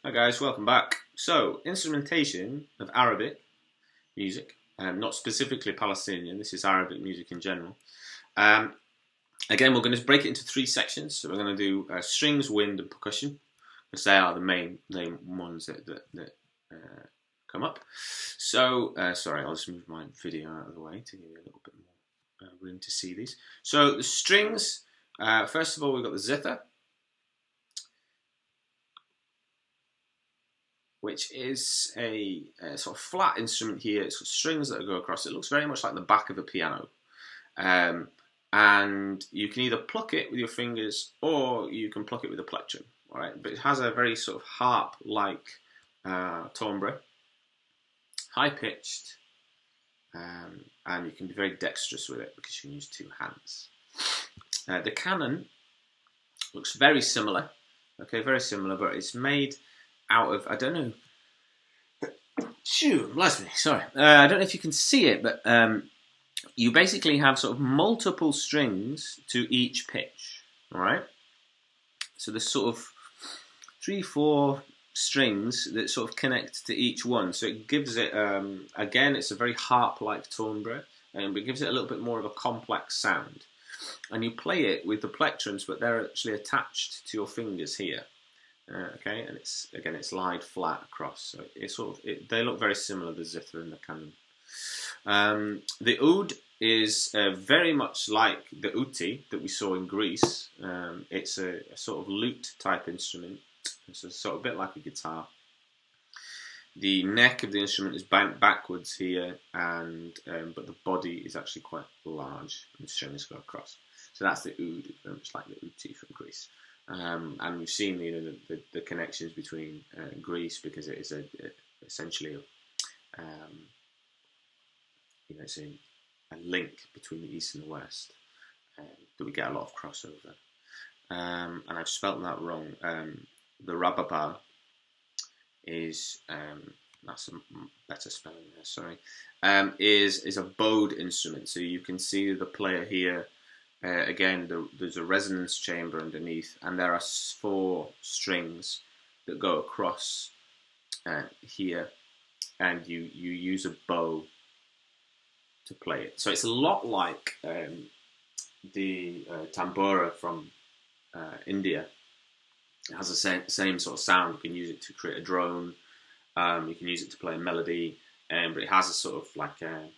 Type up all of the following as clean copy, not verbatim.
Hi guys, welcome back. So, instrumentation of Arabic music, not specifically Palestinian, this is Arabic music in general. Um, Again, we're going to break it into three sections. So we're going to do strings, wind, and percussion, because they are the main ones that come up. So, sorry, I'll just move my video out of the way to give you a little bit more room to see these. So, the strings, first of all, we've got the zither, which is a sort of flat instrument here. It's got strings that go across. It looks very much like the back of a piano. And you can either pluck it with your fingers or you can pluck it with a plectrum. All right, but it has a very sort of harp-like timbre, high-pitched, and you can be very dexterous with it because you can use two hands. The cannon looks very similar. Okay, very similar, but it's made out of, I don't know. Shoo, bless me, sorry. I don't know if you can see it, but you basically have sort of multiple strings to each pitch, all right? So there's sort of 3-4 strings that sort of connect to each one. So it gives it, again, it's a very harp-like timbre, but it gives it a little bit more of a complex sound. And you play it with the plectrums, but they're actually attached to your fingers here. Okay, and it's lied flat across, so they look very similar, the zither and the cannon. The oud is very much like the uti that we saw in Greece. It's a sort of lute type instrument. It's a sort of bit like a guitar. The neck of the instrument is bent backwards here, and but the body is actually quite large, and the strings go across. So that's the oud, very much like the uti from Greece. And we've seen the connections between Greece, because it is essentially it's a link between the East and the West, that we get a lot of crossover. And I've spelt that wrong. The Rubberband is that's a better spelling there. Sorry, is a bowed instrument. So you can see the player here. Again, there's a resonance chamber underneath, and there are 4 strings that go across here, and you use a bow to play it. So it's a lot like the tambura from India. It has the same sort of sound. You can use it to create a drone. You can use it to play a melody, but it has a sort of like a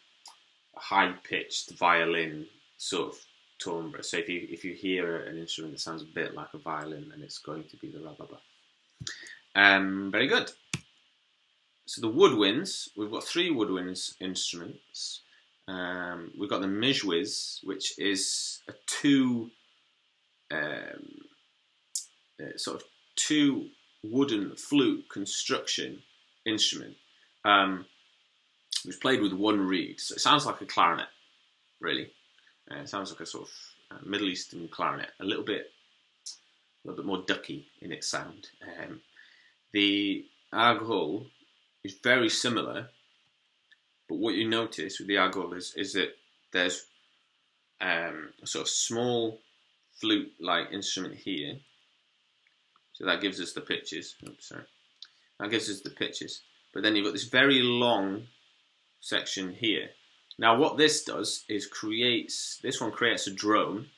high-pitched violin sort of timbre. So if you hear an instrument that sounds a bit like a violin, then it's going to be the rubberband. Very good. So the woodwinds, we've got 3 woodwinds instruments. We've got the mijwiz, which is a sort of 2 wooden flute construction instrument. It was played with 1 reed, so it sounds like a clarinet, really. It sounds like a sort of Middle Eastern clarinet, a little bit more ducky in its sound. The aghul is very similar, but what you notice with the aghul is that there's a sort of small flute-like instrument here. So that gives us the pitches. Oops, sorry. That gives us the pitches. But then you've got this very long section here. Now what this does is this one creates a drone,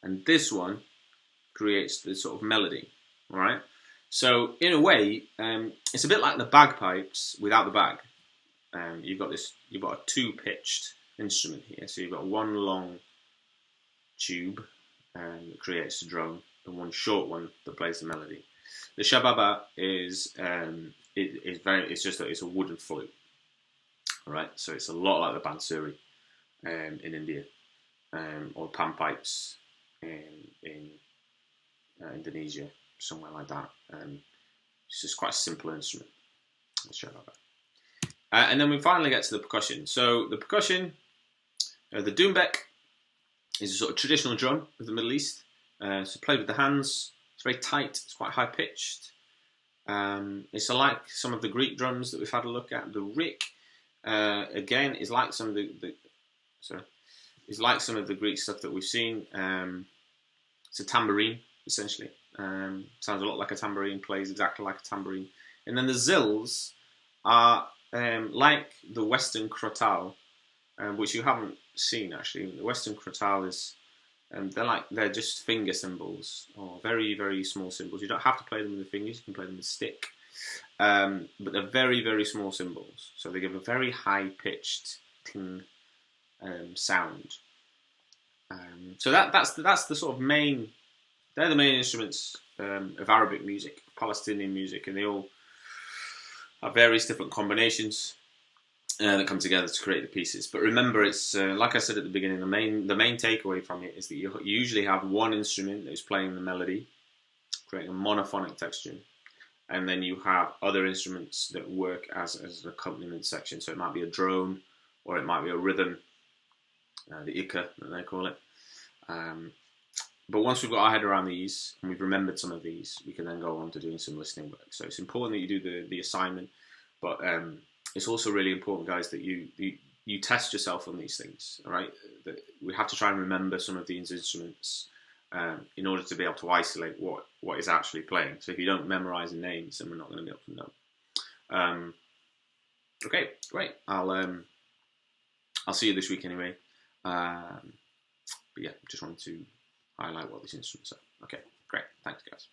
and this one creates the sort of melody. All right. So in a way, it's a bit like the bagpipes without the bag. You've got a 2-pitched instrument here. So you've got 1 long tube that creates the drone, and 1 short one that plays the melody. The shababa is it's a wooden flute. All right, so it's a lot like the bansuri in India, or panpipes in Indonesia, somewhere like that. It's just quite a simple instrument. The shababa. And then we finally get to the percussion. So the percussion, the doumbek, is a sort of traditional drum of the Middle East. So played with the hands. It's very tight. It's quite high pitched. It's like some of the Greek drums that we've had a look at. The rick, again, is like some of the Greek stuff that we've seen. It's a tambourine, essentially. Sounds a lot like a tambourine, plays exactly like a tambourine. And then the zills are like the Western crotale, which you haven't seen actually. The Western crotale is they're just finger cymbals, or very, very small cymbals. You don't have to play them with the fingers, you can play them with a stick. But they're very, very small cymbals, so they give a very high pitched ting sound. So that's the sort of main. They're the main instruments of Arabic music, Palestinian music, and they all have various different combinations that come together to create the pieces. But remember, it's like I said at the beginning. The main takeaway from it is that you usually have one instrument that is playing the melody, creating a monophonic texture, and then you have other instruments that work as an accompaniment section. So it might be a drone, or it might be a rhythm, the ikka that they call it. But once we've got our head around these and we've remembered some of these, we can then go on to doing some listening work. So it's important that you do the assignment, but it's also really important, guys, that you test yourself on these things. All right, that we have to try and remember some of these instruments in order to be able to isolate what is actually playing. So if you don't memorize the names, then we're not going to be able to know. Okay, great. I'll see you this week anyway. But yeah, just wanted to highlight what these instruments are. Okay, great. Thanks, guys.